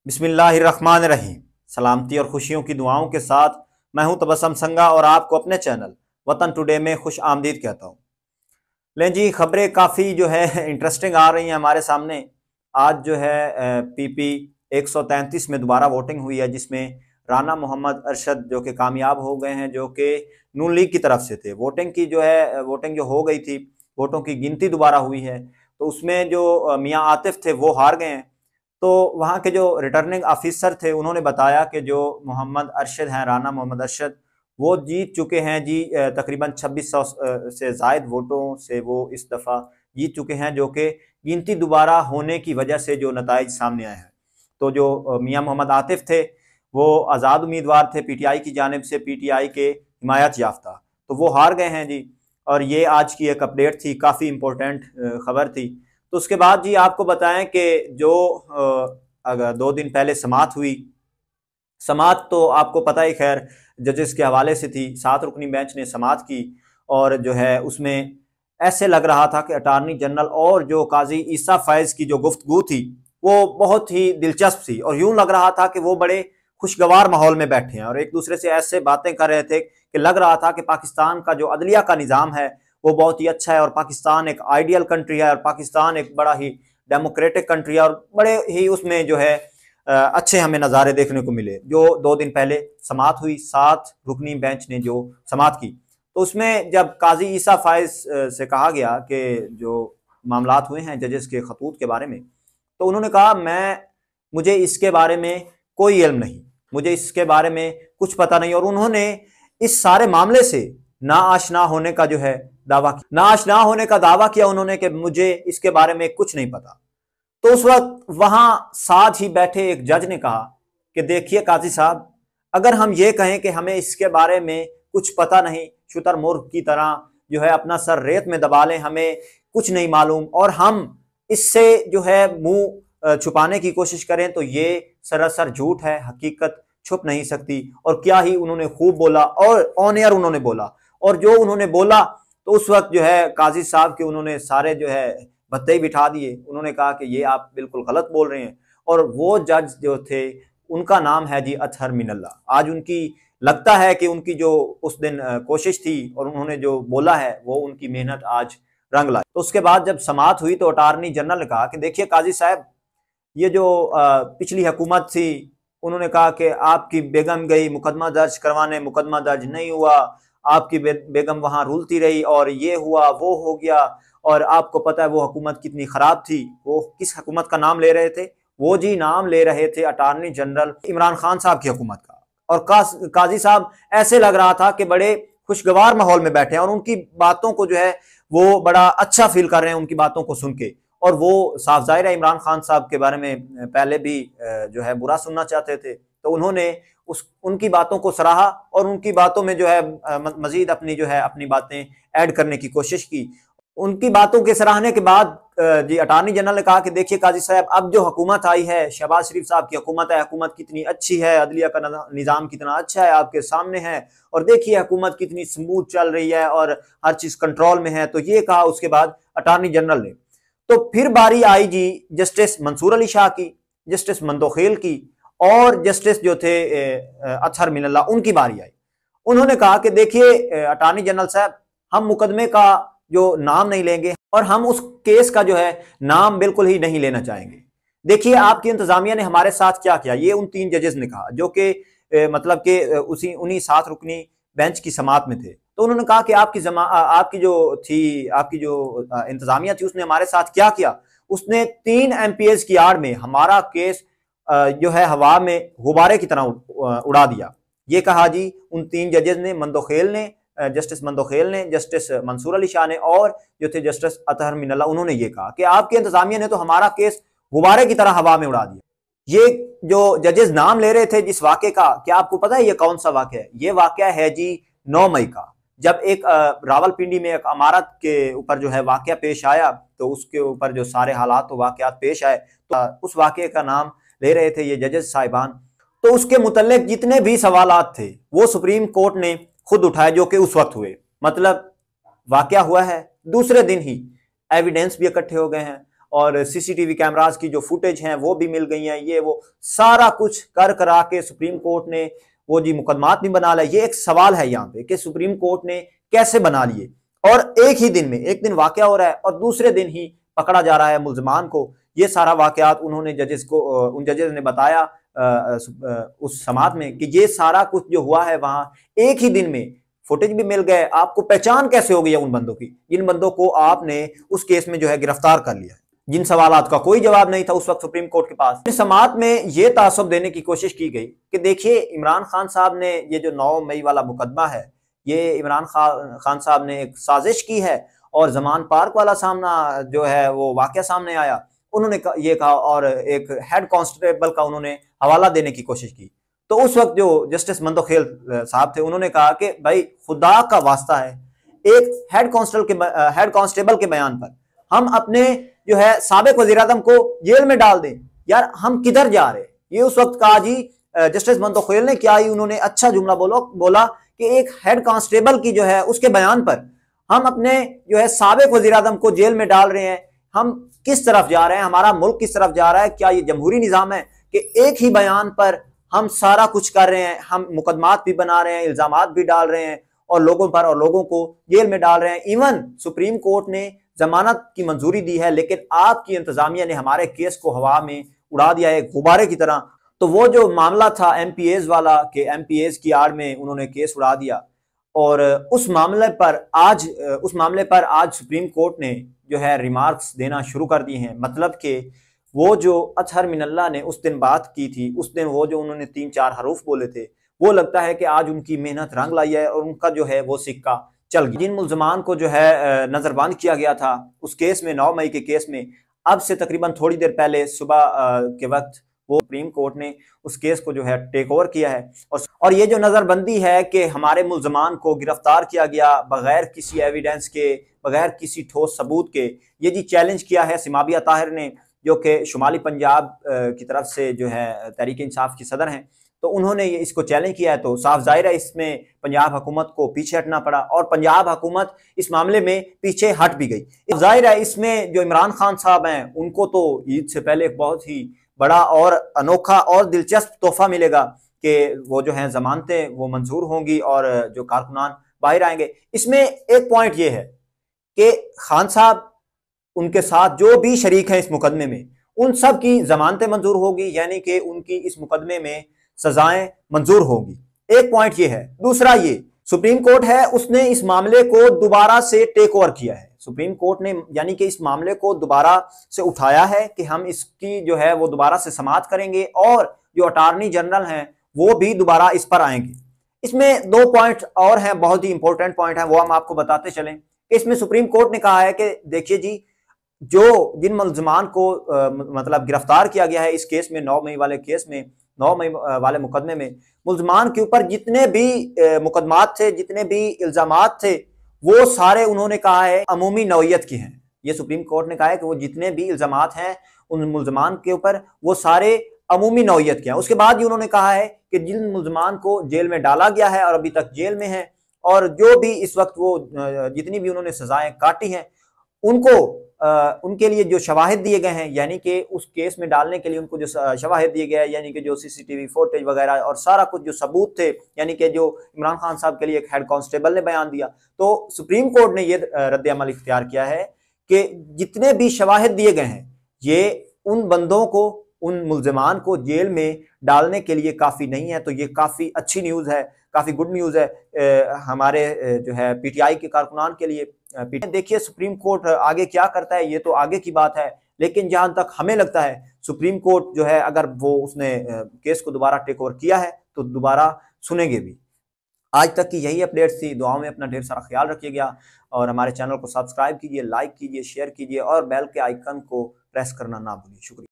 बिस्मिल्लाहिर्रहमानिर्रहीम। सलामती और खुशियों की दुआओं के साथ मैं हूं तबस्सुम संगा और आपको अपने चैनल वतन टुडे में खुश आमदीद कहता हूं। लें जी, खबरें काफ़ी जो है इंटरेस्टिंग आ रही हैं हमारे सामने। आज जो है पीपी 133 में दोबारा वोटिंग हुई है, जिसमें राना मोहम्मद अरशद जो कि कामयाब हो गए हैं, जो कि नून लीग की तरफ से थे। वोटिंग जो हो गई थी, वोटों की गिनती दोबारा हुई है, तो उसमें जो मियाँ आतिफ थे वो हार गए हैं। तो वहाँ के जो रिटर्निंग ऑफिसर थे उन्होंने बताया कि जो मोहम्मद अरशद हैं, राना मोहम्मद अरशद, वो जीत चुके हैं जी तकरीबन 2600 से ज़ायद वोटों से वो इस दफ़ा जीत चुके हैं, जो कि गिनती दोबारा होने की वजह से जो नताइज सामने आए हैं। तो जो मियाँ मोहम्मद आतिफ थे वो आज़ाद उम्मीदवार थे पीटीआई की जानिब से, पीटीआई के हिमायत याफ्ता, तो वो हार गए हैं जी। और ये आज की एक अपडेट थी, काफ़ी इम्पोर्टेंट खबर थी। तो उसके बाद जी आपको बताएं कि जो अगर 2 दिन पहले समाअत हुई, समाअत तो आपको पता ही खैर जजेस के हवाले से थी। 7 रुकनी बेंच ने समाअत की और जो है उसमें ऐसे लग रहा था कि अटार्नी जनरल और जो काजी ईसा फैज की जो गुफ्तगू थी वो बहुत ही दिलचस्प थी, और यूं लग रहा था कि वो बड़े खुशगवार माहौल में बैठे हैं और एक दूसरे से ऐसे बातें कर रहे थे कि लग रहा था कि पाकिस्तान का जो अदलिया का निज़ाम है वो बहुत ही अच्छा है, और पाकिस्तान एक आइडियल कंट्री है, और पाकिस्तान एक बड़ा ही डेमोक्रेटिक कंट्री है, और बड़े ही उसमें जो है अच्छे हमें नज़ारे देखने को मिले। जो 2 दिन पहले समाअत हुई, 7 रुकनी बेंच ने जो समाअत की, तो उसमें जब काजी ईसा फैज से कहा गया कि जो मामलात हुए हैं जजेस के खतूत के बारे में, तो उन्होंने कहा मुझे इसके बारे में कोई इल्म नहीं, मुझे इसके बारे में कुछ पता नहीं। और उन्होंने इस सारे मामले से नाआशना होने का जो है दावा किया, नाआशना होने का दावा किया उन्होंने कि मुझे इसके बारे में कुछ नहीं पता। तो उस वक्त वहां साथ ही बैठे एक जज ने कहा कि देखिए काजी साहब, अगर हम ये कहें कि हमें इसके बारे में कुछ पता नहीं, शुतुरमुर्ग की तरह जो है अपना सर रेत में दबा लें, हमें कुछ नहीं मालूम, और हम इससे जो है मुंह छुपाने की कोशिश करें, तो ये सरासर झूठ है, हकीकत छुप नहीं सकती। और क्या ही उन्होंने खूब बोला, और ऑन एयर उन्होंने बोला, और जो उन्होंने बोला तो उस वक्त जो है काजी साहब के उन्होंने सारे जो है भत्ते ही बिठा दिए। उन्होंने कहा कि ये आप बिल्कुल गलत बोल रहे हैं। और वो जज जो थे उनका नाम है जी अतहर मिनल्ला। आज उनकी लगता है कि उनकी जो उस दिन कोशिश थी और उन्होंने जो बोला है वो उनकी मेहनत आज रंग लाई। तो उसके बाद जब समाअत हुई तो अटार्नी जनरल ने कहा कि देखिए काजी साहब, ये जो पिछली हुकूमत थी उन्होंने कहा कि आपकी बेगम गई मुकदमा दर्ज करवाने, मुकदमा दर्ज नहीं हुआ, आपकी बेगम वहां रुलती रही और ये हुआ वो हो गया। और आपको पता है वो हुकूमत कितनी खराब थी। वो किस हुकूमत का नाम ले रहे थे? वो जी नाम ले रहे थे अटार्नी जनरल इमरान खान साहब की हुकूमत का। और काजी साहब ऐसे लग रहा था कि बड़े खुशगवार माहौल में बैठे हैं और उनकी बातों को जो है वो बड़ा अच्छा फील कर रहे हैं उनकी बातों को सुन के। और वो साफ जाहिर है इमरान खान साहब के बारे में पहले भी जो है बुरा सुनना चाहते थे, तो उन्होंने उनकी बातों को सराहा और उनकी बातों में जो है मजीद अपनी बातें ऐड करने की कोशिश की। उनकी बातों के सराहने के बाद जी अटार्नी जनरल ने कहा कि देखिए काजी साहब, अब जो हुकूमत आई है, शहबाज शरीफ साहब की हुकूमत है, हुकूमत कितनी अच्छी है, अदलिया का निज़ाम कितना अच्छा है आपके सामने है, और देखिए हुकूमत कितनी स्मूथ चल रही है और हर चीज़ कंट्रोल में है। तो ये कहा उसके बाद अटार्नी जनरल ने। तो फिर बारी आई जी जस्टिस मंसूर अली शाह की, जस्टिस मंदोखेल की, और जस्टिस जो थे अतहर मिनल्ला, उनकी बारी आई। उन्होंने कहा कि देखिए अटार्नी जनरल साहब, हम मुकदमे का जो नाम नहीं लेंगे और हम उस केस का जो है नाम बिल्कुल ही नहीं लेना चाहेंगे। देखिए आपकी इंतजामिया ने हमारे साथ क्या किया, ये उन 3 जजेस ने कहा जो कि मतलब कि उन्हीं 7 रुकनी बेंच की समाअत में थे। तो उन्होंने कहा कि आपकी जो इंतजामिया थी उसने हमारे साथ क्या किया, उसने 3 एमपीएस की आड़ में हमारा केस जो है हवा में गुब्बारे की तरह उड़ा दिया। ये कहा जी उन 3 जजेस ने, जस्टिस मंदोखेल ने, जस्टिस मंसूर अली शाह ने, और जो थे जस्टिस अतहर मिनल्ला, उन्होंने ये कहा कि आपकी इंतजामिया ने तो हमारा केस गुब्बारे की तरह हवा में उड़ा दिया। ये जो जजेस नाम ले रहे थे जिस वाक़े का, क्या आपको पता है ये कौन सा वाक़या है? ये वाक़या है जी 9 मई का, जब एक रावलपिंडी में एक इमारत के ऊपर जो है वाक़या पेश आया, तो उसके ऊपर जो सारे हालात वाक़यात पेश आए, तो उस वाक़े का नाम ले रहे थे ये जजेस साहिबान। तो उसके मुतल्लिक जितने भी सवालात थे वो सुप्रीम कोर्ट ने खुद उठाए, जो कि उस वक्त हुए। मतलब वाक़या हुआ है, दूसरे दिन ही एविडेंस भी इकट्ठे हो गए हैं और सीसीटीवी कैमरास की जो फुटेज हैं वो भी मिल गई हैं। ये वो सारा कुछ कर करा के सुप्रीम कोर्ट ने वो जी मुकदमात भी बना लिया। ये एक सवाल है यहाँ पे कि सुप्रीम कोर्ट ने कैसे बना लिए, और एक ही दिन में, एक दिन वाकया हो रहा है और दूसरे दिन ही पकड़ा जा रहा है मुल्जमान को। ये सारा वाकयात उन्होंने जजेस को, उन जजेस ने बताया उस समात में कि ये सारा कुछ जो हुआ है वहां एक ही दिन में, फुटेज भी मिल गए। आपको पहचान कैसे हो गई है उन बंदों की, जिन बंदों को आपने उस केस में जो है गिरफ्तार कर लिया है, जिन सवालात का कोई जवाब नहीं था उस वक्त सुप्रीम कोर्ट के पास। इस समात में यह तासुब देने की कोशिश की गई कि देखिए इमरान खान साहब ने ये जो 9 मई वाला मुकदमा है, ये इमरान खान साहब ने एक साजिश की है, और जमान पार्क वाला सामना जो है वो वाकया सामने आया, उन्होंने ये कहा, और एक हेड कांस्टेबल का उन्होंने हवाला देने की कोशिश की। तो उस वक्त जो जस्टिस मंदोखेल साहब थे उन्होंने कहा कि भाई खुदा का वास्ता है, एक हेड कांस्टेबल के बयान पर हम अपने जो है साबिक वजीर आज़म को जेल में डाल दें, यार हम किधर जा रहे हैं। ये उस वक्त कहा जी जस्टिस मंदोखेल ने, क्या ही उन्होंने अच्छा जुमला बोला कि एक हेड कांस्टेबल की जो है उसके बयान पर हम अपने जो है साबिक वजीर आज़म को जेल में डाल रहे हैं। हम किस तरफ जा रहे हैं, हमारा मुल्क किस तरफ जा रहा है? क्या ये जमहूरी निज़ाम है कि एक ही बयान पर हम सारा कुछ कर रहे हैं, हम मुकदमात भी बना रहे हैं, इल्जामात भी डाल रहे हैं और लोगों पर और लोगों को जेल में डाल रहे हैं। इवन सुप्रीम कोर्ट ने जमानत की मंजूरी दी है, लेकिन आपकी इंतजामिया ने हमारे केस को हवा में उड़ा दिया है गुब्बारे की तरह। तो वो जो मामला था MPAs वाला, के MPAs की आड़ में उन्होंने केस उड़ा दिया, और उस मामले पर आज सुप्रीम कोर्ट ने जो है रिमार्क्स देना शुरू कर दिए हैं। मतलब कि वो जो अतहर मिनल्ला ने उस दिन बात की थी, उस दिन वो जो उन्होंने 3-4 हरूफ बोले थे, वो लगता है कि आज उनकी मेहनत रंग लाई है और उनका जो है वो सिक्का चल गया। जिन मुल्जमान को जो है नजरबंद किया गया था उस केस में, 9 मई के केस में, अब से तकरीबन थोड़ी देर पहले सुबह के वक्त वो सुप्रीम कोर्ट ने उस केस को जो है टेक ओवर किया है। और ये जो नजरबंदी है कि हमारे मुल्जमान को गिरफ्तार किया गया बगैर किसी एविडेंस के, बगैर किसी ठोस सबूत के, ये जी चैलेंज किया है सिमाबिया ताहिर ने, जो कि शुमाली पंजाब की तरफ से जो है तहरीक इंसाफ की सदर हैं। तो उन्होंने इसको चैलेंज किया है, तो साफ जाहिर है इसमें पंजाब हुकूमत को पीछे हटना पड़ा, और पंजाब हुकूमत इस मामले में पीछे हट भी गई। जाहिर है इसमें जो इमरान खान साहब हैं उनको तो ईद से पहले एक बहुत ही बड़ा और अनोखा और दिलचस्प तोहफा मिलेगा कि वो जो है जमानतें वो मंजूर होंगी और जो कारकुनान बाहर आएंगे। इसमें एक पॉइंट ये है कि खान साहब, उनके साथ जो भी शरीक हैं इस मुकदमे में, उन सब की जमानतें मंजूर होगी, यानी कि उनकी इस मुकदमे में सजाएं मंजूर होगी। एक पॉइंट ये है। दूसरा, ये सुप्रीम कोर्ट है उसने इस मामले को दोबारा से टेक ओवर किया है। सुप्रीम कोर्ट ने यानी कि इस मामले को दोबारा से उठाया है कि हम इसकी जो है वो दोबारा से समाअत करेंगे, और जो अटॉर्नी जनरल हैं वो भी दोबारा इस पर आएंगे। इसमें 2 पॉइंट और हैं, बहुत ही इंपॉर्टेंट पॉइंट है, वो हम आपको बताते चलें। इसमें सुप्रीम कोर्ट ने कहा है कि देखिए जी, जो जिन मुल्जमान को मतलब गिरफ्तार किया गया है इस केस में, 9 मई वाले केस में, 9 मई वाले मुकदमे में, मुल्जमान के ऊपर जितने भी मुकदमात थे, जितने भी इल्जामात थे, वो सारे उन्होंने कहा है अमूमी नौइयत के हैं। ये सुप्रीम कोर्ट ने कहा है कि वो जितने भी इल्जामात हैं उन मुल्जमान के ऊपर वो सारे अमूमी नौइयत के हैं। उसके बाद ही उन्होंने कहा है कि जिन मुल्जमान को जेल में डाला गया है और अभी तक जेल में है, और जो भी इस वक्त वो जितनी भी उन्होंने सजाएं काटी हैं, उनको उनके लिए जो शवाहिद दिए गए हैं, यानी कि उस केस में डालने के लिए उनको जो शवाहिद दिए गए हैं, यानी कि जो सीसीटीवी फुटेज वगैरह और सारा कुछ जो सबूत थे, यानी कि जो इमरान खान साहब के लिए एक हेड कांस्टेबल ने बयान दिया, तो सुप्रीम कोर्ट ने ये रद्द अमल इख्तियार किया है कि जितने भी शवाहिद दिए गए हैं, ये उन बंदों को, उन मुल्जमान को जेल में डालने के लिए काफ़ी नहीं है। तो ये काफ़ी अच्छी न्यूज़ है, काफ़ी गुड न्यूज़ है हमारे जो है PTI के कारकुनान के लिए। देखिए सुप्रीम कोर्ट आगे क्या करता है ये तो आगे की बात है, लेकिन जहां तक हमें लगता है सुप्रीम कोर्ट जो है, अगर वो उसने केस को दोबारा टेक ओवर किया है तो दोबारा सुनेंगे भी। आज तक की यही अपडेट्स थी। दुआओं में अपना ढेर सारा ख्याल रखिएगा, और हमारे चैनल को सब्सक्राइब कीजिए, लाइक कीजिए, शेयर कीजिए, और बेल के आइकन को प्रेस करना ना भूलिए। शुक्रिया।